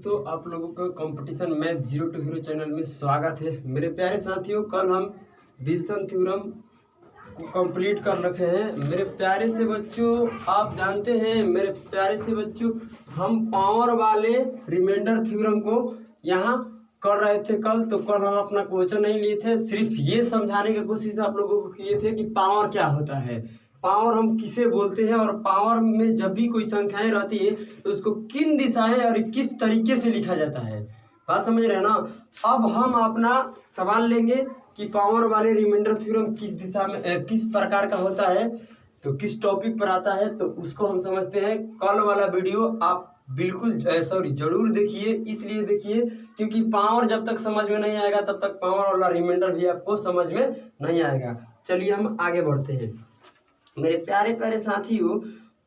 दोस्तों, आप लोगों का competition math zero to hero channel में स्वागत है। मेरे प्यारे साथियों, कल हम विल्सन थ्योरम को कंप्लीट कर रखे हैं। मेरे प्यारे से बच्चों, आप जानते हैं मेरे प्यारे से बच्चों, हम पावर वाले रिमाइंडर थ्योरम को यहाँ कर रहे थे कल। तो कल हम अपना क्वेश्चन नहीं लिए थे, सिर्फ ये समझाने की कोशिश आप लोगों को किए थे कि पावर क्या होता है, पावर हम किसे बोलते हैं, और पावर में जब भी कोई संख्याएं रहती है तो उसको किन दिशाएं और किस तरीके से लिखा जाता है। बात समझ रहे हैं ना। अब हम अपना सवाल लेंगे कि पावर वाले रिमाइंडर थ्योरम किस दिशा में किस प्रकार का होता है, तो किस टॉपिक पर आता है, तो उसको हम समझते हैं। कल वाला वीडियो आप बिल्कुल जरूर देखिए। इसलिए देखिए क्योंकि पावर जब तक समझ में नहीं आएगा तब तक पावर वाला रिमाइंडर भी आपको समझ में नहीं आएगा। चलिए हम आगे बढ़ते हैं। मेरे प्यारे प्यारे साथियों,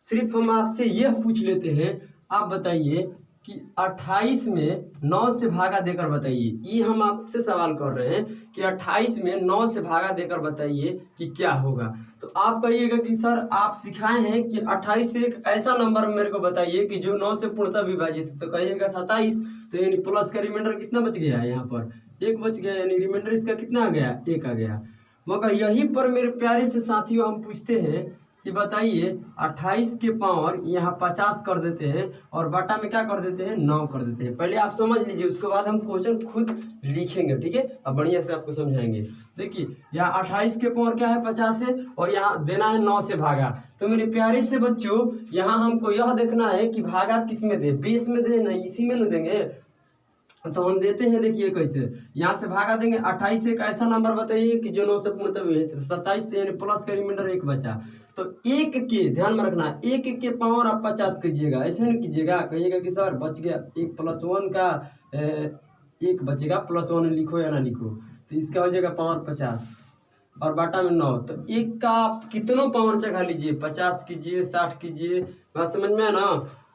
सिर्फ हम आपसे यह पूछ लेते हैं, आप बताइए कि 28 में 9 से भागा देकर बताइए। ये हम आपसे सवाल कर रहे हैं कि 28 में 9 से भागा देकर बताइए कि क्या होगा। तो आप कहिएगा कि सर आप सिखाए हैं कि 28 से एक ऐसा नंबर मेरे को बताइए कि जो 9 से पूर्णतः विभाजित है। तो कहिएगा 27। तो यानी प्लस का रिमाइंडर कितना बच गया है, यहाँ पर 1 बच गया, यानी रिमाइंडर इसका कितना आ गया, 1 आ गया। मगर यहीं पर मेरे प्यारे से साथियों हम पूछते हैं कि बताइए 28 के पावर यहाँ 50 कर देते हैं और बटा में क्या कर देते हैं, 9 कर देते हैं। पहले आप समझ लीजिए, उसके बाद हम क्वेश्चन खुद लिखेंगे, ठीक है। अब बढ़िया से आपको समझाएंगे। देखिए यहाँ 28 के पावर क्या है, 50 है, और यहाँ देना है 9 से भागा। तो मेरे प्यारे से बच्चों, यहाँ हमको यह देखना है कि भागा किस में दे, बेस में दे, नहीं इसी में न देंगे। तो हम देते हैं, देखिए कैसे, यहाँ से भागा देंगे। 28 से एक ऐसा नंबर बताइए कि जो 9 से पूर्णतः विभाजित है। 27 यानी प्लस का रिमाइंडर 1 बचा। तो 1 के ध्यान में रखना, 1 के पावर आप 50 कीजिएगा, ऐसे नहीं कीजिएगा। कहिएगा कि सर बच गया 1 + 1 का 1 बचेगा, +1 लिखो या ना लिखो। तो इसका हो जाएगा पावर 50 और बाटा में 9। तो 1 का आप कितनों पावर चढ़ा लीजिए, 50 कीजिए, 60 कीजिए, बात समझ में है ना।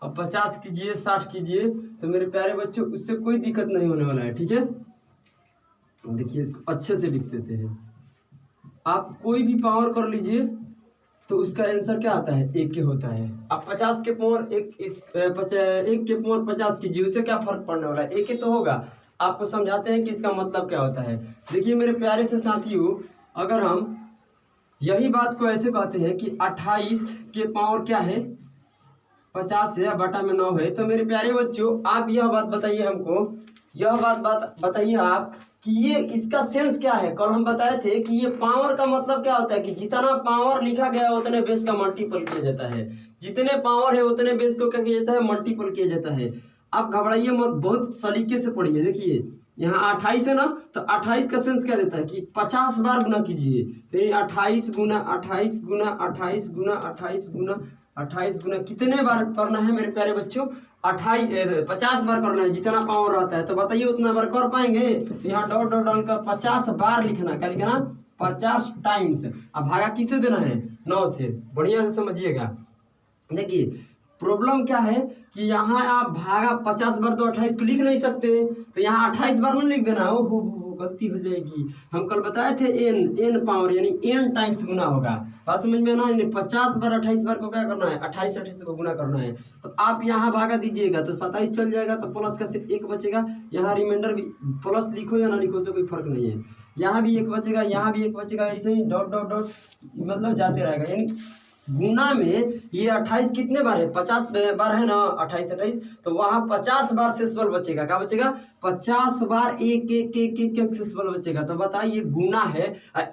अब 50 कीजिए, 60 कीजिए, तो मेरे प्यारे बच्चों उससे कोई दिक्कत नहीं होने वाला है, ठीक है। देखिए इसको अच्छे से लिख देते हैं। आप कोई भी पावर कर लीजिए तो उसका आंसर क्या आता है, 1 के होता है। आप 50 के पावर 1 के पावर 50 कीजिए, उससे क्या फर्क पड़ने वाला है, 1 के तो होगा। आपको समझाते हैं कि इसका मतलब क्या होता है। देखिए मेरे प्यारे से साथियों, अगर हम यही बात को ऐसे कहते हैं कि 28 के पावर क्या है, 50 है, बटा में 9 है। तो मेरे प्यारे बच्चों, आप यह बात बताइए हमको, यह बात बताइए आप कि ये इसका सेंस क्या है। कल हम बताए थे कि ये पावर का मतलब क्या होता है कि जितना पावर लिखा गया है उतने बेस का मल्टीपल किया जाता है। जितने पावर है उतने बेस को क्या किया जाता है, मल्टीपल किया जाता है। आप घबराइए मत, बहुत सलीके से पढ़िए। देखिए यहाँ 28 है ना, तो 28 का सेंस क्या देता है कि 50 बार गुना कीजिए। तो ये 28 गुना 28 गुना 28 गुना 28 गुना 28 गुना कितने बार करना है मेरे प्यारे बच्चों, 50 बार करना है, जितना पावर रहता है। तो बताइए उतना बार कर पाएंगे। यहाँ डॉट डॉट डालकर 50 बार लिखना, क्या लिखना, 50 टाइम्स। अब भागा किसे देना है, 9 से। बढ़िया से समझिएगा। देखिए प्रॉब्लम क्या है कि यहाँ आप भागा 50 बार तो 28 को लिख नहीं सकते, तो यहाँ 28 बार नहीं लिख देना। ओहो गलती हो जाएगी। हम कल बताए थे n पावर यानी n टाइम्स गुना होगा। बात समझ में ना, 50 बार 28 बार को क्या करना है, 28 को गुना करना है। तो आप यहाँ भागा दीजिएगा तो 27 चल जाएगा, तो प्लस का सिर्फ 1 बचेगा। यहाँ रिमाइंडर भी प्लस लिखो या ना लिखो से कोई फर्क नहीं है। यहाँ भी 1 बचेगा, यहाँ भी 1 बचेगा, ऐसे ही डॉट डॉट डॉट मतलब जाते रहेगा। यानी गुना में ये 28 कितने बार है, 50 बार है ना, 28 तो वहां 50 बार शेषफल बचेगा। क्या बचेगा, 50 बार एक शेषफल बचेगा। तो बताइए गुना है,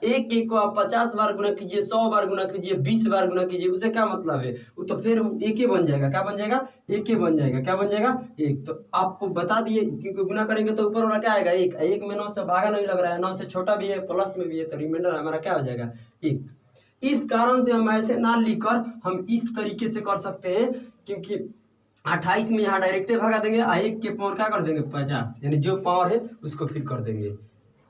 1 को आप 50 बार गुना कीजिए, 100 बार गुना कीजिए, 20 बार गुना कीजिए, उसे क्या मतलब है, वो तो फिर 1 बन जाएगा। क्या बन जाएगा, 1 बन जाएगा। क्या बन जाएगा, 1। तो आपको बता दिए क्योंकि गुना करेंगे तो ऊपर वाला क्या आएगा, 1 में 9 से भागा नहीं लग रहा है, 9 से छोटा भी है, प्लस में भी है, तो रिमाइंडर हमारा क्या हो जाएगा, 1। इस कारण से हम ऐसे ना लिखकर हम इस तरीके से कर सकते हैं, क्योंकि 28 में यहाँ डायरेक्ट भागा देंगे, 1 के पावर क्या कर देंगे, 50, यानी जो पावर है उसको फिर कर देंगे।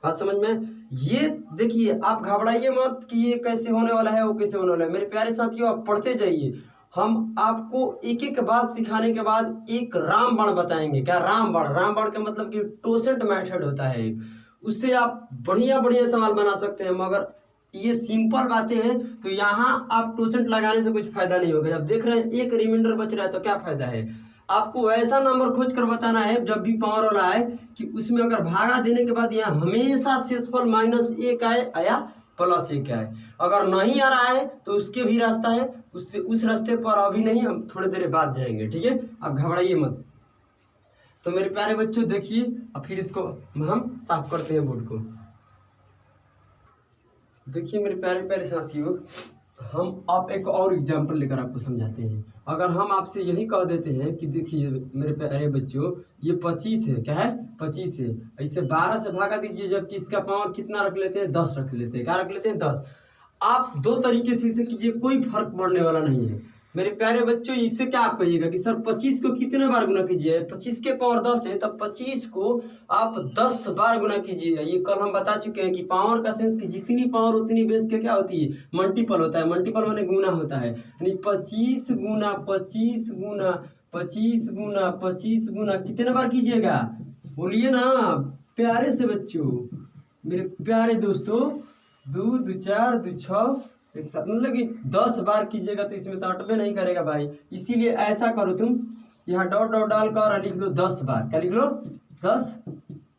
बात समझ में। ये देखिए आप घबराइए मत कि ये कैसे होने वाला है, वो कैसे होने वाला है। मेरे प्यारे साथियों, आप पढ़ते जाइए। हम आपको एक एक बात सिखाने के बाद एक रामबाण बताएंगे। क्या रामबाण, रामबाण का मतलब कि टोसेंट मेथड होता है, उससे आप बढ़िया बढ़िया सवाल बना सकते हैं। मगर ये सिंपल बातें हैं, तो यहाँ आप टोसेंट लगाने से कुछ फायदा नहीं होगा। जब देख रहे हैं एक रिमाइंडर बच रहा है तो क्या फायदा है। आपको ऐसा नंबर खोज कर बताना है जब भी पावर वाला आए कि उसमें अगर भागा देने के बाद यहाँ हमेशा शेषफल -1 आए या +1 आए। अगर नहीं आ रहा है तो उसके भी रास्ता है, उससे उस रास्ते पर अभी नहीं, हम थोड़ी देर बाद जाएंगे, ठीक है। आप घबराइए मत। तो मेरे प्यारे बच्चों देखिए, अब फिर इसको हम साफ करते हैं बोर्ड को। देखिए मेरे प्यारे प्यारे साथियों, हम आप एक और एग्जाम्पल लेकर आपको समझाते हैं। अगर हम आपसे यही कह देते हैं कि देखिए मेरे प्यारे बच्चों, ये 25 है, क्या है 25 है, इसे 12 से भागा दीजिए, जबकि इसका पावर कितना रख लेते हैं 10 रख लेते हैं। क्या रख लेते हैं 10। आप दो तरीके से इसे कीजिए, कोई फर्क पड़ने वाला नहीं है मेरे प्यारे बच्चों। इससे क्या आप कहिएगा कि सर 25 को कितने बार गुना कीजिए, 25 के पावर 10 है, तब 25 को आप 10 बार गुना कीजिए। ये कल हम बता चुके हैं कि पावर का सेंस कि जितनी पावर उतनी बेस के क्या होती है, मल्टीपल होता है। मल्टीपल माने गुना होता है, यानी 25 गुना 25 गुना 25 गुना 25 गुना कितने बार कीजिएगा, बोलिए ना प्यारे से बच्चों, मेरे प्यारे दोस्तों। 2 2 4 2 6 एक साथ, मतलब कि 10 बार कीजिएगा तो इसमें तो अटबे नहीं करेगा भाई। इसीलिए ऐसा करो, तुम यहाँ डॉट डॉट डालकर और लिख लो 10 बार। क्या लिख लो 10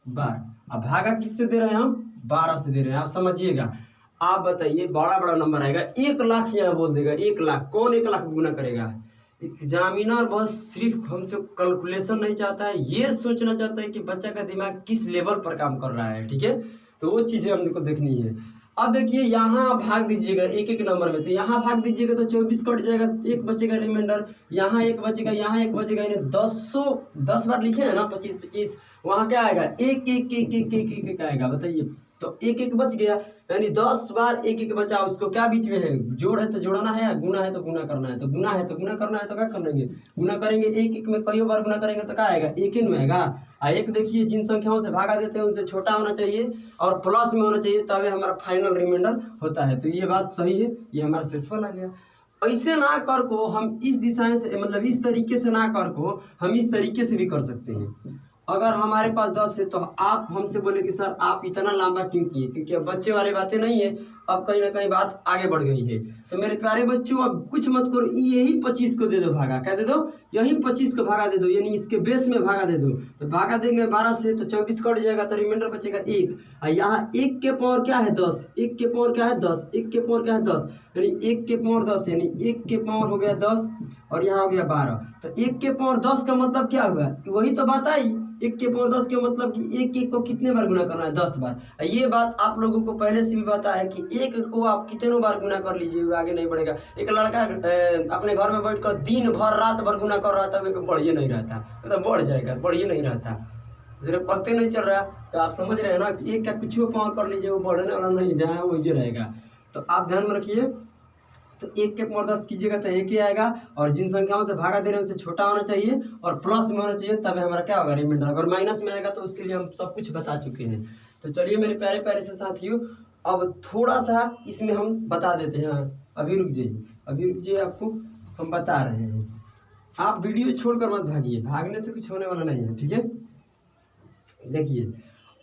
बार। अब भागा किससे दे रहे हैं हम, 12 से दे रहे हैं। आप समझिएगा। आप बताइए, बड़ा बड़ा नंबर आएगा 1 लाख, यहाँ बोल देगा 1 लाख। कौन 1 लाख गुना करेगा। एग्जामिनर बस सिर्फ हमसे कैलकुलेशन नहीं चाहता है, ये सोचना चाहता है कि बच्चा का दिमाग किस लेवल पर काम कर रहा है, ठीक है। तो वो चीज़ें हमको देखनी है। अब देखिए यहाँ भाग दीजिएगा एक एक नंबर में, तो यहाँ भाग दीजिएगा तो 24 कट जाएगा, 1 बचेगा रिमाइंडर, यहाँ 1 बचेगा, यहाँ 1 बचेगा, यानी 10 बार लिखे हैं ना 25 25, वहाँ क्या आएगा 1 1 1 1 1 1 आएगा। बताइए, तो 1 1 बच गया, यानी 10 बार 1 1 बचा। उसको क्या बीच में है, जोड़ है तो जोड़ना है, गुना है तो गुना करना है, तो गुना है तो गुना करना है, तो क्या करेंगे गुना करेंगे। 1 1 में कई बार गुना करेंगे तो क्या आएगा 1 1 में आएगा। एक देखिए, जिन संख्याओं से भागा देते हैं उनसे छोटा होना चाहिए और प्लस में होना चाहिए, तभी हमारा फाइनल रिमाइंडर होता है। तो ये बात सही है, ये हमारा शेषफल आ गया। ऐसे ना कर को हम इस दिशा से, मतलब इस तरीके से ना कर को हम इस तरीके से भी कर सकते हैं। अगर हमारे पास 10 है तो आप हमसे बोले कि सर आप इतना लंबा क्यों किए, क्योंकि अब बच्चे वाली बातें नहीं है, अब कहीं ना कहीं बात आगे बढ़ गई है। तो मेरे प्यारे बच्चों, अब कुछ मत करो, यही 25 को दे दो भागा। क्या दे दो, यही 25 को भागा दे दो, यानी इसके बेस में भागा दे दो। तो भागा देंगे 12 से तो 24 कट जाएगा, तो रिमाइंडर बचेगा 1। और यहाँ 1 के पावर क्या है 10, 1 के पावर क्या है 10, 1 के पावर क्या है 10, यानी 1 के पावर 10, यानी 1 के पावर हो गया 10 और यहाँ हो गया 12। तो 1 के पावर 10 का मतलब क्या हुआ, वही तो बात आई। 1 के पावर 10 का मतलब कि 1 1 को कितने बार गुना करना है 10 बार। ये बात आप लोगों को पहले से भी पता है कि 1 को आप कितनों बार गुना कर लीजिए, आगे नहीं बढ़ेगा। एक लड़का अपने घर में बैठकर दिन भर रात भर गुना कर रहा था, वो बढ़िए नहीं रहता, तो बढ़ जाएगा, बढ़िए नहीं रहता, जरा पत्ते नहीं चल रहा। तो आप समझ रहे हैं ना कि 1 का कुछ पावर कर लीजिए, वो बढ़ने वाला नहीं, जहाँ वो ये रहेगा। तो आप ध्यान में रखिए। तो 1 के पावर 10 कीजिएगा तो 1 ही आएगा, और जिन संख्याओं से भागा दे रहे हैं उनसे छोटा होना चाहिए और प्लस में होना चाहिए, तब हमारा क्या होगा रिमाइंडर। अगर माइनस में आएगा तो उसके लिए हम सब कुछ बता चुके हैं। तो चलिए मेरे प्यारे प्यारे से साथियों, अब थोड़ा सा इसमें हम बता देते हैं। अभी रुक जाइए, आपको हम बता रहे हैं। आप वीडियो छोड़कर मत भागिए, भागने से कुछ होने वाला नहीं है, ठीक है। देखिए,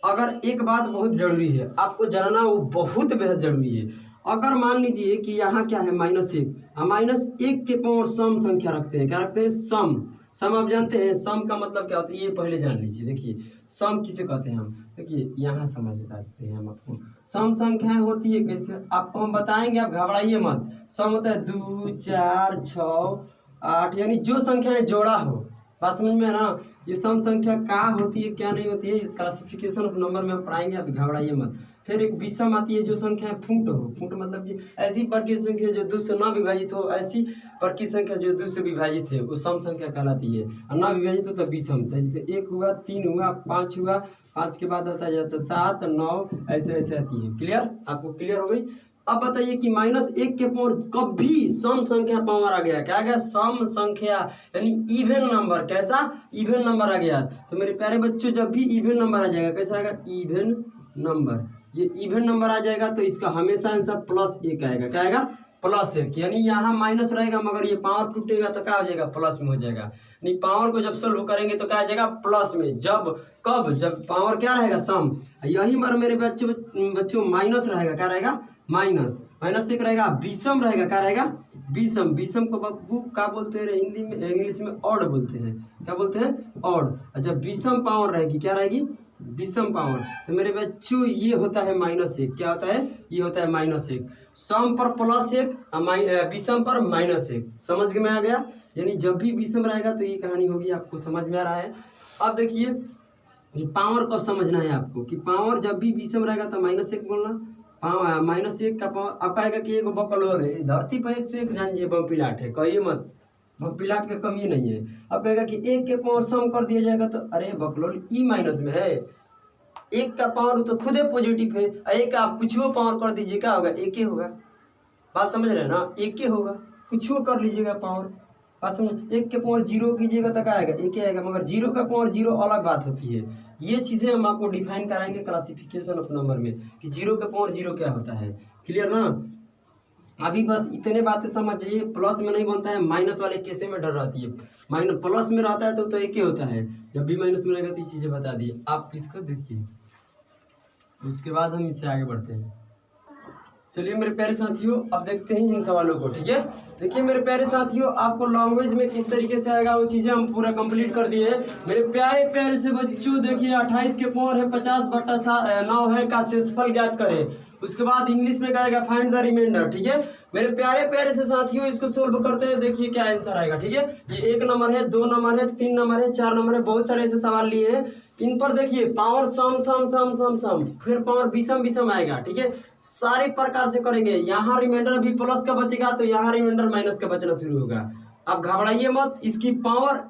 अगर एक बात बहुत ज़रूरी है आपको जानना, वो बहुत बेहद ज़रूरी है। अगर मान लीजिए कि यहाँ क्या है -1, हम -1 के पावर सम संख्या रखते हैं। क्या रखते हैं, सम आप जानते हैं सम का मतलब क्या होता है, ये पहले जान लीजिए। देखिए सम किसे कहते हैं हम, देखिए यहाँ समझ पाते हैं हम आपको। सम संख्याएं होती है कैसे, आपको हम बताएंगे, आप घबराइए मत। सम होता है 2 4 6 8, यानी जो संख्याएं जोड़ा हो। बात समझ में है ना। ये सम संख्या क्या होती है क्या नहीं होती है, क्लासिफिकेशन ऑफ नंबर में हम पढ़ाएंगे, आप घबराइए मत। फिर एक विषम आती है, जो संख्या फूट हो, फूट मतलब कि ऐसी पर की संख्या जो 2 से न विभाजित हो, ऐसी पर की संख्या जो 2 से विभाजित है, वो सम संख्या कहलाती है। और न विभाजित हो तो विषम। जैसे 1 हुआ, 3 हुआ, 5 हुआ, 5 के बाद आता जाता 7 9, ऐसे ऐसे आती है। क्लियर, आपको क्लियर हो गई। अब बताइए कि -1 के पावर कभी सम संख्या पावर आ गया, क्या आ गया, सम संख्या, यानी इवन नंबर। कैसा, इवन नंबर आ गया। तो मेरे प्यारे बच्चों, जब भी इवन नंबर आ जाएगा, कैसा आएगा, इवन नंबर, ये इवन नंबर आ जाएगा तो इसका हमेशा आंसर +1 आएगा। क्या आएगा, +1, यानी यहाँ माइनस रहेगा मगर ये पावर टूटेगा तो क्या हो जाएगा, प्लस में हो जाएगा। यानी पावर को जब सोल्व करेंगे तो क्या आ जाएगा, प्लस में। जब कब, जब पावर क्या रहेगा, सम। यही बार मेरे बच्चों माइनस रहेगा, क्या रहेगा, माइनस माइनस एक रहेगा, विषम रहेगा, क्या रहेगा विषम। विषम को बब्बू क्या बोलते हैं हिंदी में, इंग्लिश में ऑड बोलते हैं, क्या बोलते हैं ऑड। अच्छा विषम पावर रहेगी, क्या रहेगी विषम पावर। तो मेरे बच्चों ये होता है -1, क्या होता है ये होता है -1। सम पर +1, विषम पर -1, समझ में आ गया। यानी जब भी विषम रहेगा तो ये कहानी होगी, आपको समझ में आ रहा है। अब देखिए ये पावर कब समझना है आपको, कि पावर जब भी विषम रहेगा तो -1 बोलना। -1 का पावर अब कहेगा कि एक बकलोल है धरती पर, एक से एक जानिए बमपिलाट है, कहिए मत बमपिलाट की कमी नहीं है। अब कहेगा कि एक के पावर सम कर दिया जाएगा तो अरे बकलोल ई माइनस में है, एक का पावर तो खुद पॉजिटिव है, एक आप कुछ पावर कर दीजिए क्या होगा, एक ही होगा। बात समझ रहे हैं ना, एक ही होगा, कुछ कर लीजिएगा पावर। बात समझ, एक के पावर 0 कीजिएगा तो क्या आएगा, एक ही आएगा, मगर 0 का पावर 0 अलग बात होती है। ये चीज़ें हम आपको डिफाइन कराएंगे क्लासिफिकेशन ऑफ नंबर में, कि 0 का पावर 0 क्या होता है। क्लियर ना। अभी बस इतने बातें समझ जाइए, प्लस में नहीं बनता है, माइनस वाले कैसे में डर रहती है। माइनस प्लस में रहता है तो एक ही होता है, जब भी माइनस में रहेगा तो ये चीज़ें बता दिए। आप इसको देखिए, उसके बाद हम इससे आगे बढ़ते हैं। चलिए मेरे प्यारे साथियों, अब देखते हैं इन सवालों को, ठीक है। देखिए मेरे प्यारे साथियों, आपको लैंग्वेज में किस तरीके से आएगा वो चीज़ें हम पूरा कंप्लीट कर दिए हैं। मेरे प्यारे प्यारे से बच्चों देखिए 28 के पावर है 50/9 है का शेषफल ज्ञात करें। उसके बाद इंग्लिश में कहेगा फाइंड द रिमाइंडर, ठीक है। मेरे प्यारे प्यारे से साथियों इसको सोल्व करते हैं, देखिए क्या आंसर आएगा, ठीक है। ये 1 नंबर है, 2 नंबर है, 3 नंबर है, 4 नंबर है, बहुत सारे ऐसे सवाल लिए हैं। इन पर देखिए पावर सम सम सम सम सम, फिर पावर विषम विषम आएगा, ठीक है। सारे प्रकार से करेंगे। यहाँ रिमाइंडर भी प्लस का बचेगा तो यहाँ रिमाइंडर माइनस का बचना शुरू होगा। अब घबराइए मत, इसकी पावर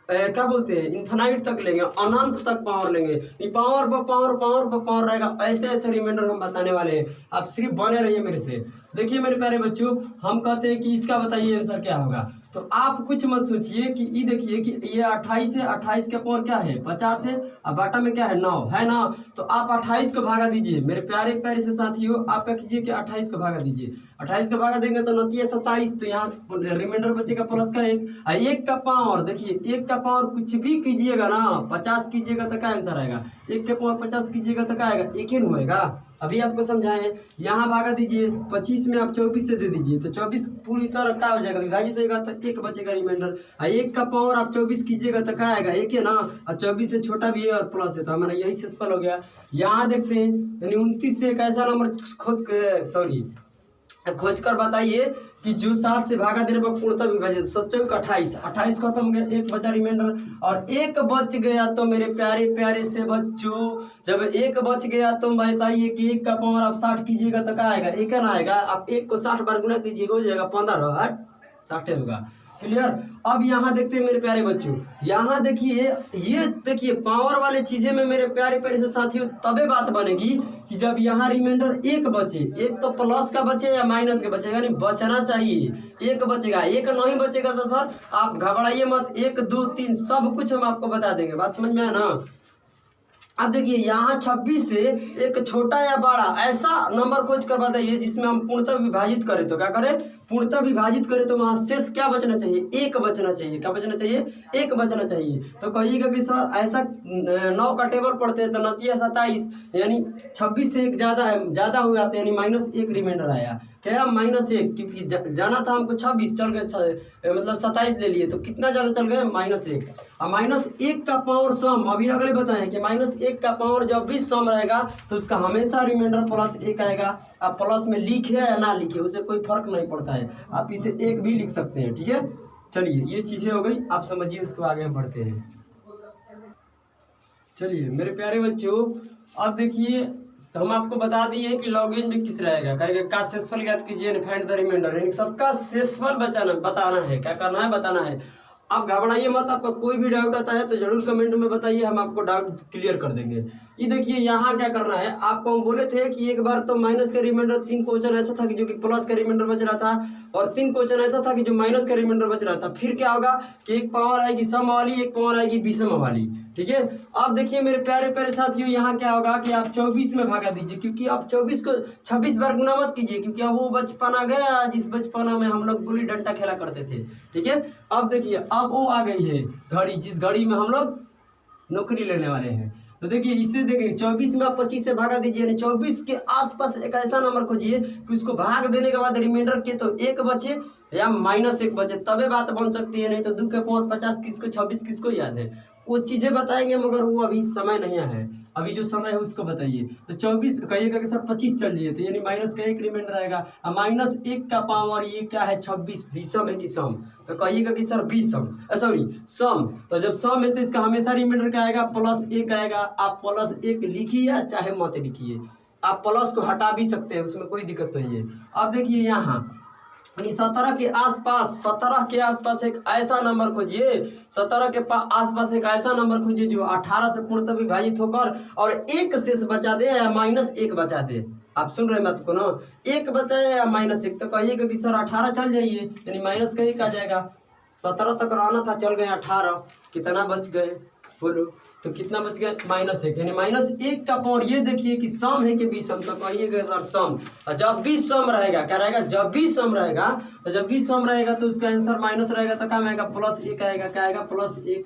क्या बोलते हैं इन्फिनाइट तक लेंगे, अनंत तक पावर लेंगे। ये पावर पर पावर पावर पर पावर रहेगा, ऐसे ऐसे रिमाइंडर हम बताने वाले हैं। आप सिर्फ बने रहिए मेरे से। देखिए मेरे प्यारे बच्चों, हम कहते हैं कि इसका बताइए आंसर क्या होगा। तो आप कुछ मत सोचिए कि ये देखिए कि ये 28 है, 28 का पावर क्या है 50 है, अब बाटा में क्या है 9 है ना। तो आप 28 को भागा दीजिए मेरे प्यारे प्यारे से साथियों। आप क्या कीजिए कि 28 को भागा दीजिए, 28 को भागा देंगे तो 29 27, तो यहाँ रिमाइंडर बचेगा प्लस का 1। एक का पावर देखिए, एक का पावर कुछ भी कीजिएगा ना, 50 कीजिएगा तो क्या आंसर आएगा, एक के पावर 50 कीजिएगा तो क्या आएगा, एक ही होएगा। अभी आपको समझाए हैं, यहाँ भागा दीजिए 25 में आप 24 से दे दीजिए तो 24 पूरी तरह क्या हो जाएगा विभाजित होगा तो एक बचेगा रिमाइंडर। एक का पावर आप 24 कीजिएगा तो क्या आएगा, एक है ना, और 24 से छोटा भी है और प्लस है, तो हमारा यही शेषफल हो गया। यहाँ देखते हैं यानी 29 से एक ऐसा नंबर खोज कर बताइए कि जो 7 से भागा देने पर पूर्णतः विभाजित। 7 का 28, 28 खत्म हो गया, एक बचा रिमाइंडर और एक बच गया। तो मेरे प्यारे प्यारे से बच्चों, जब एक बच गया तो बताइए कि एक का पावर आप 60 कीजिएगा तो क्या आएगा, एक ना आएगा। आप एक को 60 बार गुना कीजिएगा, हो जाएगा 15 60 होगा। क्लियर। अब यहाँ देखते हैं मेरे प्यारे बच्चों, यहाँ देखिए ये देखिए पावर वाले चीजें में मेरे प्यारे प्यारे से साथियों तबे बात बनेगी कि जब यहाँ रिमाइंडर एक बचे, एक तो प्लस का बचे या माइनस का बचेगा, नहीं बचना चाहिए, एक बचेगा। एक नहीं बचेगा तो सर आप घबराइए मत, 1 2 3 सब कुछ हम आपको बता देंगे। बात समझ में आया ना। अब देखिए यहाँ 26 से एक छोटा या बड़ा ऐसा नंबर खोज कर बताइए जिसमें हम पूर्णतः विभाजित करें तो क्या करें, पूर्णतः विभाजित करें तो वहाँ शेष क्या बचना चाहिए, एक बचना चाहिए। क्या बचना चाहिए, एक बचना चाहिए। तो कहिएगा कि सर ऐसा 9 का टेबल पढ़ते हैं तो 29 27 यानी 26 से एक ज़्यादा है, ज़्यादा हो जाते हैं, यानी -1 रिमाइंडर आया। क्या -1, क्योंकि जाना था हमको 26 चल गए, मतलब 27 ले लिए तो कितना ज़्यादा चल गए -1। और -1 का पावर सम अभी अगले बताएं कि -1 का पावर जब भी सम रहेगा तो उसका हमेशा रिमाइंडर +1 आएगा। आप प्लस में लिखे या ना लिखे उससे कोई फर्क नहीं पड़ता है, आप इसे 1 भी लिख सकते हैं, ठीक है। चलिए ये चीज़ें हो गई, आप समझिए, उसको आगे हम बढ़ते हैं। चलिए मेरे प्यारे बच्चों, अब देखिए तो हम आपको बता दिए कि लॉगिन में किस रहेगा, कहेगा का शेषफल ज्ञात कीजिए, फाइंड द रिमाइंडर, यानी सबका शेषफल बताना है। क्या करना है, बताना है। आप घबराइए मत, आपका कोई भी डाउट आता है तो जरूर कमेंट में बताइए, हम आपको डाउट क्लियर कर देंगे। ये देखिए यहाँ क्या करना है, आपको हम बोले थे कि एक बार तो माइनस का रिमाइंडर 3 क्वेश्चन ऐसा था कि जो कि प्लस का रिमाइंडर बच रहा था, और 3 क्वेश्चन ऐसा था कि जो माइनस का रिमाइंडर बच रहा था। फिर क्या होगा कि एक पावर आएगी सम वाली, एक पावर आएगी विषम वाली, ठीक है। अब देखिए मेरे प्यारे प्यारे साथियों, यहाँ क्या होगा कि आप 24 में भागा दीजिए, क्योंकि आप 24 को 26 बार गुना मत कीजिए, क्योंकि अब वो बचपना गया जिस बचपना में हम लोग गुल्ली डंडा खेला करते थे, ठीक है। अब देखिए अब वो आ गई है घड़ी, जिस घड़ी में हम लोग नौकरी लेने वाले हैं। तो देखिए इससे देखिए 24 में आप 25 से भागा दीजिए, यानी 24 के आसपास एक ऐसा नंबर खोजिए कि उसको भाग देने के बाद रिमाइंडर के तो 1 बचे या -1 बचे, तबे बात बन सकती है। नहीं तो 2 के पावर 50 किसको, 26 किसको याद है। वो चीज़ें बताएंगे मगर वो अभी समय नहीं है, अभी जो समय है उसको बताइए। तो 24 कहिएगा कि सर 25 चल जाइए, तो यानी -1 रिमाइंडर आएगा। और -1 का पावर ये क्या है, 26 विषम है कि सम, तो कहिएगा कि सर विषम, सॉरी सम। तो जब सम है तो इसका हमेशा रिमाइंडर क्या आएगा, +1 आएगा। आप +1 लिखिए चाहे मत लिखिए, आप प्लस को हटा भी सकते हैं, उसमें कोई दिक्कत नहीं है। अब देखिए यहाँ 17 के आसपास, 17 के आसपास एक ऐसा नंबर खोजिए, 17 के आसपास एक ऐसा नंबर खोजिए जो 18 से पूर्णतः विभाजित होकर और 1 शेष बचा दे या -1 बचा दे। आप सुन रहे हैं बात को ना, 1 बचाए या -1, तो कहिएगा कि सर 18 चल जाइए, यानी -1 आ जाएगा। 17 तक रहना था, चल गए 18, कितना बच गए बोलो, तो कितना बच गया, -1, यानी -1 का पावर ये देखिए कि सम है कि विषम, तो कहिएगा सर सम। और जब भी सम रहेगा क्या रहेगा, जब भी सम रहेगा, तो जब भी सम रहेगा तो उसका आंसर माइनस रहेगा, तो क्या आएगा, +1 आएगा। क्या आएगा, +1।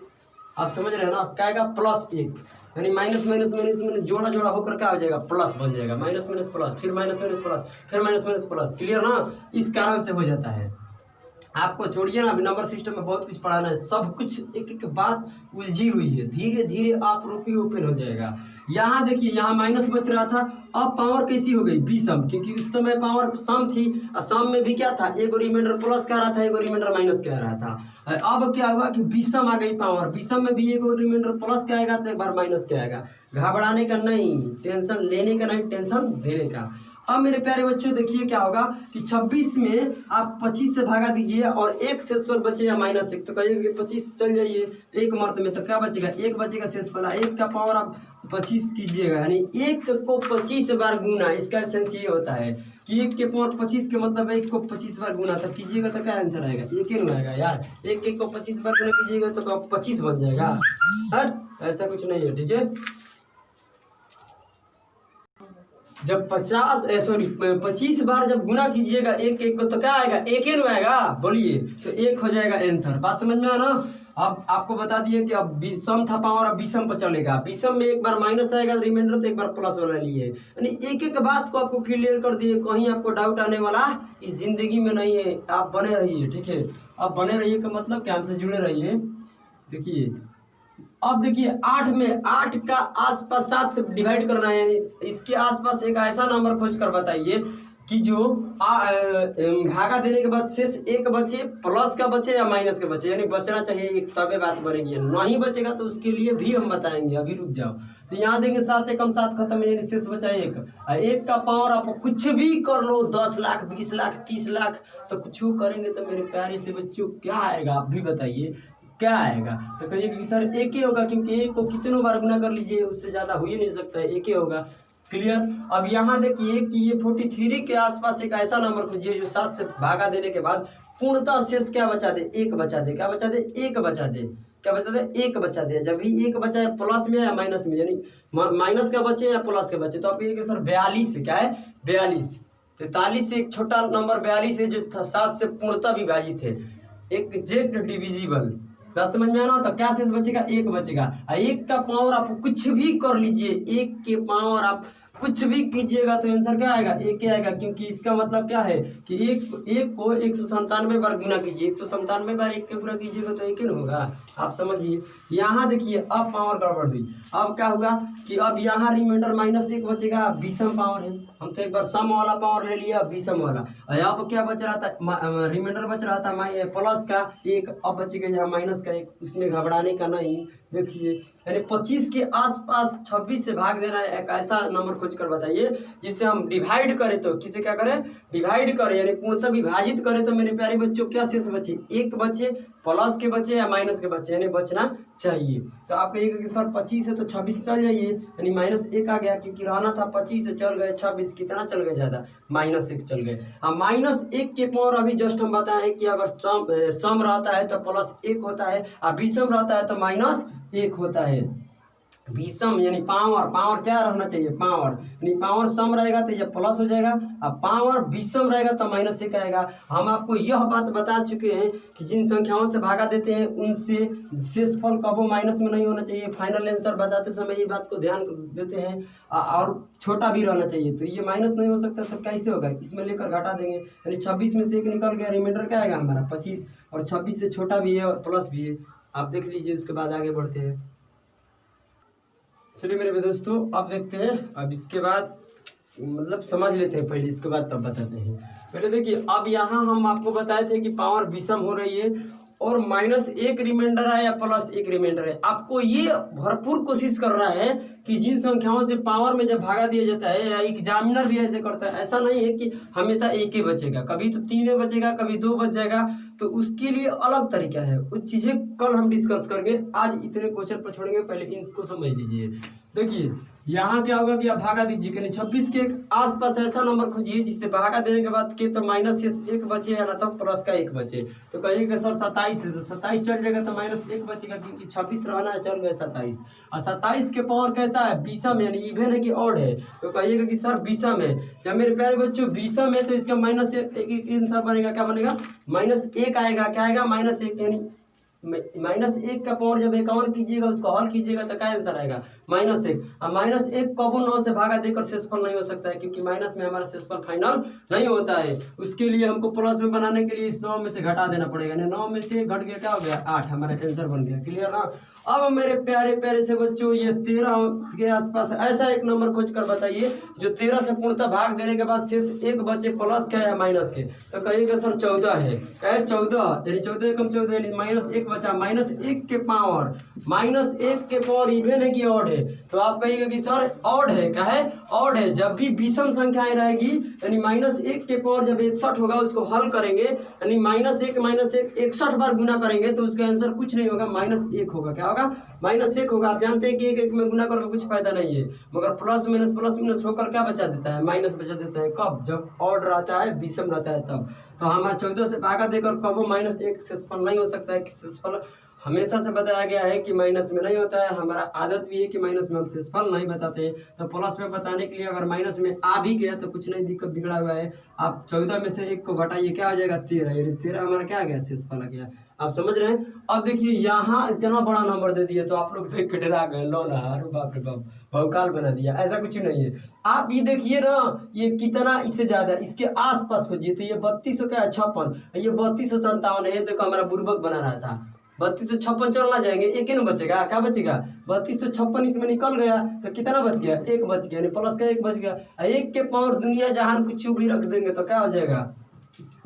आप समझ रहे हैं ना, क्या आएगा, +1, यानी माइनस माइनस माइनस माइनस जोड़ा जोड़ा होकर क्या हो जाएगा, प्लस बन जाएगा। माइनस माइनस प्लस, फिर माइनस माइनस प्लस, फिर माइनस माइनस प्लस। क्लियर ना, इस कारण से हो जाता है। आपको छोड़िए ना, अभी नंबर सिस्टम में बहुत कुछ पढ़ाना है, सब कुछ एक एक बात उलझी हुई है, धीरे धीरे आप रूपी ओपन हो जाएगा। यहाँ देखिए, यहाँ माइनस बच रहा था, अब पावर कैसी हो गई, विषम, क्योंकि उस समय पावर सम थी और सम में भी क्या था, एगो रिमाइंडर प्लस कह रहा था, एगो रिमाइंडर माइनस कह रहा था। अब क्या हुआ कि विषम आ गई पावर, विषम में भी एगो रिमाइंडर प्लस क्या आएगा तो एक बार माइनस क्या आएगा। घबराने का नहीं, टेंशन लेने का नहीं, टेंशन देने का। अब मेरे प्यारे बच्चों देखिए क्या होगा कि 26 में आप 25 से भागा दीजिए और 1 शेष पर बचे या -1, तो कहिए कि 25 चल जाइए 1 मर्द में, तो क्या बचेगा, 1 बचेगा शेष वाला। 1 का पावर आप 25 कीजिएगा, यानी 1 को 25 बार गुना, इसका सेंस ये होता है कि 1 के पावर 25 के मतलब 1 को 25 बार गुना, तब कीजिएगा तो क्या आंसर आएगा, 1 ही आएगा यार। 1 को 25 बार गुना कीजिएगा तो 25 बन जाएगा। ऐसा कुछ नहीं है, ठीक है। जब 25 बार जब गुना कीजिएगा 1 को, तो क्या आएगा, 1 ही आएगा, बोलिए, तो 1 हो जाएगा आंसर। बात समझ में आया ना। अब आपको बता दिए कि अब विषम था पावर, अब विषम पर चलेगा। विषम में एक बार माइनस आएगा रिमाइंडर, तो एक बार प्लस वाला लिए, यानी एक एक बात को आपको क्लियर कर दिए, कहीं आपको डाउट आने वाला इस जिंदगी में नहीं है। आप बने रहिए, ठीक है। अब बने रहिए का मतलब क्या, हमसे जुड़े रहिए। देखिए अब देखिए 8 में 8 का आसपास 7 से डिवाइड करना है, यानी इसके आसपास एक ऐसा नंबर खोज कर बताइए कि जो भागा देने के बाद शेष 1 बचे, प्लस का बचे या माइनस का बचे, यानी बचना चाहिए एक, तबे बात बनेगी। नहीं बचेगा तो उसके लिए भी हम बताएंगे, अभी रुक जाओ। तो यहाँ देंगे 7 एकम 7 खत्म है, यानी शेष बचा 1। 1 का पावर आप कुछ भी कर लो, 10 लाख 20 लाख 30 लाख, तो कुछ करेंगे तो मेरे प्यारे से बच्चों क्या आएगा, आप भी बताइए क्या आएगा। तो कहिए कि सर 1 ही होगा, क्योंकि 1 को कितनों बार गुना कर लीजिए, उससे ज़्यादा हो ही नहीं सकता है, 1 ही होगा। क्लियर। अब यहाँ देखिए कि ये 43 के आसपास एक ऐसा नंबर खोजिए जो 7 से भागा देने के बाद पूर्णतः शेष क्या बचा दे, 1 बचा दे। क्या बचा दे, 1 बचा दे। क्या बचा दे, 1 बचा दे। जब भी 1 बचा है प्लस में या माइनस में, यानी माइनस का बचे या प्लस के बचे, तो आप कहिए सर 42 क्या है, 42। 43 से एक छोटा नंबर 42 है जो 7 से पूर्णतः विभाजित है, एग्जैक्ट डिविजिबल। बात समझ में आना। तो क्या शेष बचेगा, 1 बचेगा। 1 का पावर आप कुछ भी कर लीजिए, 1 के पावर आप कुछ भी कीजिएगा तो आंसर क्या आएगा, 1 ही आएगा, क्योंकि इसका मतलब क्या है कि 1 को 197 बार गुना कीजिए, 197 बार 1 के गुना कीजिएगा तो 1 ही होगा। आप समझिए। यहाँ देखिए अब पावर गड़बड़ हुई। अब क्या होगा कि अब यहाँ रिमाइंडर -1 बचेगा, विषम पावर है। हम तो एक बार सम वाला पावर ले लिया, विषम वाला। अब क्या बच रहा था, रिमाइंडर बच रहा था प्लस का 1, अब बचेगा यहाँ माइनस का 1। उसमें घबराने का नहीं। देखिए यानी 25 के आसपास 26 से भाग देना है, एक ऐसा नंबर खोज कर बताइए जिससे हम डिवाइड करें, तो किसे क्या करें, डिवाइड करें, यानी पूर्णतः विभाजित करें। तो मेरे प्यारे बच्चों क्या शेष बचे, 1 बचे, प्लस के बचे या माइनस के बचे, यानी बचना चाहिए। तो आप कहिएगा कि सर 25 है तो 26 चल जाइए, यानी -1 आ गया, क्योंकि रहना था 25 से चल गए 26, कितना चल गए ज़्यादा, -1 चल गए। अब -1 के पावर अभी जस्ट हम बताएं कि अगर सम रहता है तो +1 होता है और विषम रहता है तो -1 होता है। विषम यानी पावर, पावर क्या रहना चाहिए, पावर यानी पावर सम रहेगा तो यह प्लस हो जाएगा, अब पावर विषम रहेगा तो माइनस एक आएगा। हम आपको यह बात बता चुके हैं कि जिन संख्याओं से भागा देते हैं उनसे शेषफल कबो माइनस में नहीं होना चाहिए। फाइनल आंसर बताते समय ये बात को ध्यान देते हैं, और छोटा भी रहना चाहिए। तो ये माइनस नहीं हो सकता तो कैसे होगा, इसमें लेकर घटा देंगे, यानी 26 में से एक निकल गया, रिमाइंडर क्या आएगा हमारा 25, और 26 से छोटा भी है और प्लस भी है। आप देख लीजिए, उसके बाद आगे बढ़ते हैं। चलिए मेरे दोस्तों, अब देखते हैं, अब इसके बाद मतलब समझ लेते हैं पहले, इसके बाद तब बताते हैं। पहले देखिए, अब यहाँ हम आपको बताए थे कि पावर विषम हो रही है और माइनस एक रिमाइंडर है या प्लस एक रिमाइंडर है। आपको ये भरपूर कोशिश करना है कि जिन संख्याओं से पावर में जब भागा दिया जाता है, या एग्जामिनर भी ऐसे करता है, ऐसा नहीं है कि हमेशा एक ही बचेगा, कभी तो 3 बचेगा, कभी 2 बच जाएगा, तो उसके लिए अलग तरीका है। वो चीज़ें कल हम डिस्कस करेंगे, आज इतने क्वेश्चन पर छोड़ेंगे, पहले इनको समझ लीजिए। देखिए यहाँ क्या होगा कि आप भागा दीजिए कि 26 के आसपास ऐसा नंबर खोजिए जिससे भागा देने के बाद के तो माइनस एक बचे या ना तो प्लस का एक बचे। तो कहिएगा सर 27 है, तो 27 चल जाएगा तो माइनस एक बचेगा, क्योंकि 26 रहना है, चल गए 27। और 27 के पावर कैसा है, विषम यानी इवन है कि ऑड है। तो कहिएगा कि सर विषम है। जब मेरे प्यारे बच्चों विषम है तो इसका माइनस एक आंसर बनेगा, क्या बनेगा, माइनस एक आएगा। क्या आएगा, माइनस एक, यानी माइनस एक का पावर जब 51 कीजिएगा, उसको हल कीजिएगा तो क्या आंसर आएगा, माइनस एक। अब माइनस एक कबो 9 से भागा देकर शेषफल नहीं हो सकता है, क्योंकि माइनस में हमारा शेषफल फाइनल नहीं होता है। उसके लिए हमको प्लस में बनाने के लिए इस 9 में से घटा देना पड़ेगा। 9 में से घट गया, क्या हो गया, 8, हमारा आंसर बन गया। क्लियर ना। अब मेरे प्यारे प्यारे से बच्चों, ये 13 के आसपास ऐसा एक नंबर खोज कर बताइए जो 13 से पूर्णतः भाग देने के बाद शेष एक बचे, प्लस के या माइनस के। तो कहिएगा सर 14 है। क्या है, 14, यानी 14 एकम 14, यानी माइनस एक बचा। माइनस एक के पावर, माइनस एक के पावर इवन है कि ऑड है। तो आप कहिएगा कि सर ऑड है। क्या है, ऑड है। जब भी विषम संख्याएं रहेगी, यानी माइनस एक के पावर जब 61 होगा, उसको हल करेंगे, यानी माइनस एक 61 बार गुना करेंगे, तो उसका आंसर कुछ नहीं होगा, माइनस एक होगा। क्या होगा, माइनस एक होगा। आप जानते हैं कि एक में गुना करके कुछ फायदा नहीं है, मगर प्लस माइनस होकर क्या बचा देता है, माइनस बचा देता है। कब, जब ऑड रहता है, विषम रहता है, तब। तो हमारा 14 से भागा देकर कबो माइनस एक शेषफल नहीं हो सकता है। शेषफल हमेशा से बताया गया है कि माइनस में नहीं होता है। हमारा आदत भी है कि माइनस में हम शेषफल नहीं बताते हैं। तो प्लस में बताने के लिए अगर माइनस में आ भी गया तो कुछ नहीं दिक्कत, बिगड़ा हुआ है। आप 14 में से एक को घटाइए, क्या हो जाएगा, 13, यानी 13 हमारा क्या आ गया, शेषफल आ गया। आप समझ रहे हैं। अब देखिए यहाँ इतना बड़ा नंबर दे दिया, तो आप लोग देख के डरा गए, लो ना, अरे बाप रे बाप, भौकाल बना दिया। ऐसा कुछ नहीं है। आप ये देखिए ना, ये कितना इससे ज्यादा, इसके आसपास खोजिए तो ये 32 का 56, ये 3257 है। देखो हमारा बुर्बक बना रहा था, 3256 चलना जाएंगे, एक ही बचेगा। क्या बचेगा, 3256 इसमें निकल गया, तो कितना बच गया, एक बच गया, प्लस का एक बच गया। एक के पावर दुनिया जहान कुछ भी रख देंगे तो क्या हो जाएगा,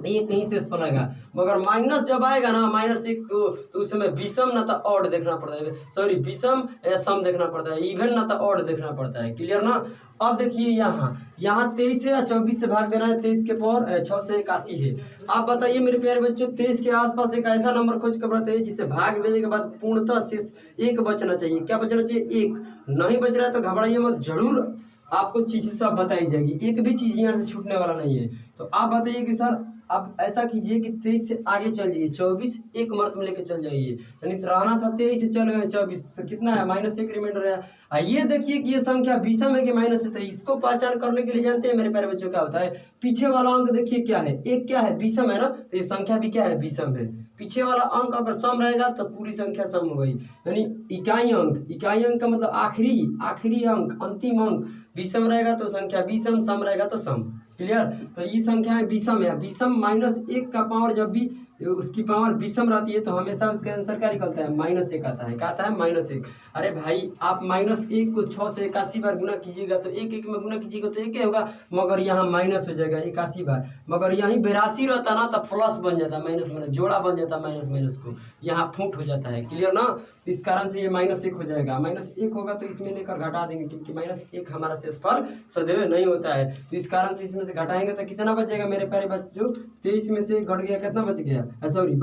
ये कहीं से पड़ेगा। मगर माइनस जब आएगा ना, माइनस एक को, तो उस समय विषम ना तो ऑड देखना पड़ता है, सॉरी विषम या सम देखना पड़ता है, इवन ना तो ऑड देखना पड़ता है। क्लियर ना। अब देखिए यहाँ 23 है या 24 से भाग देना है, 23 के पावर 6 से 81 है। आप बताइए मेरे प्यारे बच्चों, 23 के आसपास एक ऐसा नंबर खोज कर बताइए जिसे भाग देने के बाद पूर्णतः शेष एक बचना चाहिए। क्या बचना चाहिए, एक। नहीं बच रहा है तो घबराइए मत, जरूर आपको चीजें सब बताई जाएगी, एक भी चीज यहाँ से छूटने वाला नहीं है। तो आप बताइए कि सर अब ऐसा कीजिए कि 23 से आगे चल जाइए, 24 एक मर्त में लेके चल जाइए, यानी रहना था 23 से चल गए 24, तो कितना है, माइनस एक रिमाइंडर है। ये देखिए कि ये संख्या विषम है कि माइनस है। तो इसको पहचान करने के लिए जानते हैं मेरे प्यारे बच्चों क्या होता है, पीछे वाला अंक देखिए क्या है, एक क्या है, विषम है ना, तो ये संख्या भी क्या है, विषम है। पीछे वाला अंक अगर सम रहेगा तो पूरी संख्या सम हो गई, यानी इकाई अंक का मतलब आखिरी अंक, अंतिम अंक विषम रहेगा तो संख्या विषम, सम रहेगा तो सम। क्लियर। तो ये संख्या है विषम है। विषम माइनस एक का पावर जब भी उसकी पावर विषम रहती है तो हमेशा उसका आंसर क्या निकलता है, माइनस एक आता है। क्या आता है, माइनस एक। अरे भाई आप माइनस एक को 6 से 81 बार गुना कीजिएगा तो एक एक में गुना कीजिएगा तो एक ही होगा, मगर यहाँ माइनस हो जाएगा 81 बार। मगर यहीं 82 रहता ना तो प्लस बन जाता, माइनस माइनस जोड़ा बन जाता, माइनस माइनस को यहाँ फूट हो जाता है। क्लियर ना। इस कारण से ये माइनस एक हो जाएगा। माइनस एक होगा तो इसमें लेकर घटा देंगे, क्योंकि माइनस एक हमारा शेषफल सदैव नहीं होता है। तो इस कारण से इसमें से घटाएंगे तो कितना बच जाएगा मेरे प्यारे बच्चों, 23 में से घट गया, कितना बच गया, सॉरी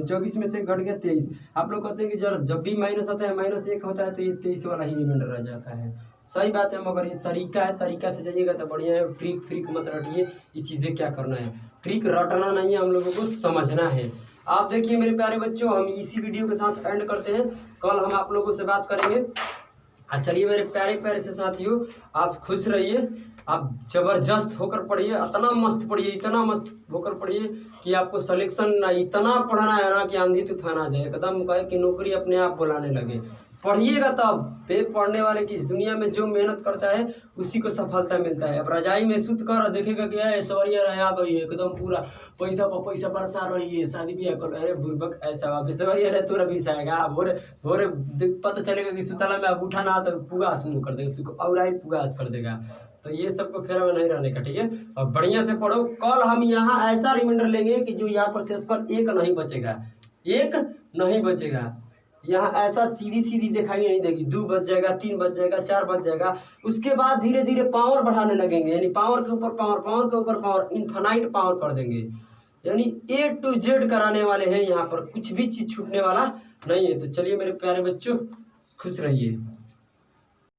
24 में से घट गया 23। आप लोग कहते हैं कि जब भी माइनस आता है, माइनस एक होता है तो ये 23 वाला ही रिमाइंडर रह जाता है। सही बात है, मगर ये तरीका है, तरीका से जाइएगा तो बढ़िया है। ट्रिक फ्रिक मत रटिए, ये चीज़ें क्या करना है, ट्रिक रटना नहीं है, हम लोगों को समझना है। आप देखिए मेरे प्यारे बच्चों, हम इसी वीडियो के साथ एंड करते हैं। कल हम आप लोगों से बात करेंगे चलिए मेरे प्यारे प्यारे से साथियों, आप खुश रहिए, आप जबरदस्त होकर पढ़िए, इतना मस्त पढ़िए, इतना मस्त होकर पढ़िए कि आपको सिलेक्शन ना इतना पढ़ना है ना कि आंधी तूफान आ जाए, एकदम कहे कि नौकरी अपने आप बुलाने लगे। पढ़िएगा तब पेट पढ़ने वाले की इस दुनिया में जो मेहनत करता है उसी को सफलता मिलता है। अब रजाई में सुत कर देखेगा कि ऐश्वर्या राय आ गई है, एकदम पूरा पैसा पर पैसा बरसा रही है, शादी ब्याह कर, अरे बुर्बक ऐसा अब ऐश्वर्या राय तुरंत भी आएगा, भोरे भोरे पता चलेगा कि सुतला में अब उठा ना तो पुगास मुँह कर देगा, और आई पुगास कर देगा। तो ये सबको फेरा में नहीं रहने का, ठीक है। और बढ़िया से पढ़ो। कल हम यहाँ ऐसा रिमाइंडर लेंगे कि जो यहाँ पर शेष पर एक नहीं बचेगा, एक नहीं बचेगा। यहाँ ऐसा सीधी सीधी दिखाई नहीं देगी, 2 बच जाएगा, 3 बच जाएगा, 4 बच जाएगा। उसके बाद धीरे धीरे पावर बढ़ाने लगेंगे, यानी पावर के ऊपर पावर, पावर के ऊपर पावर, इनफाइनाइट पावर कर देंगे। यानी A to Z कराने वाले हैं, यहाँ पर कुछ भी चीज छूटने वाला नहीं है। तो चलिए मेरे प्यारे बच्चों, खुश रहिए।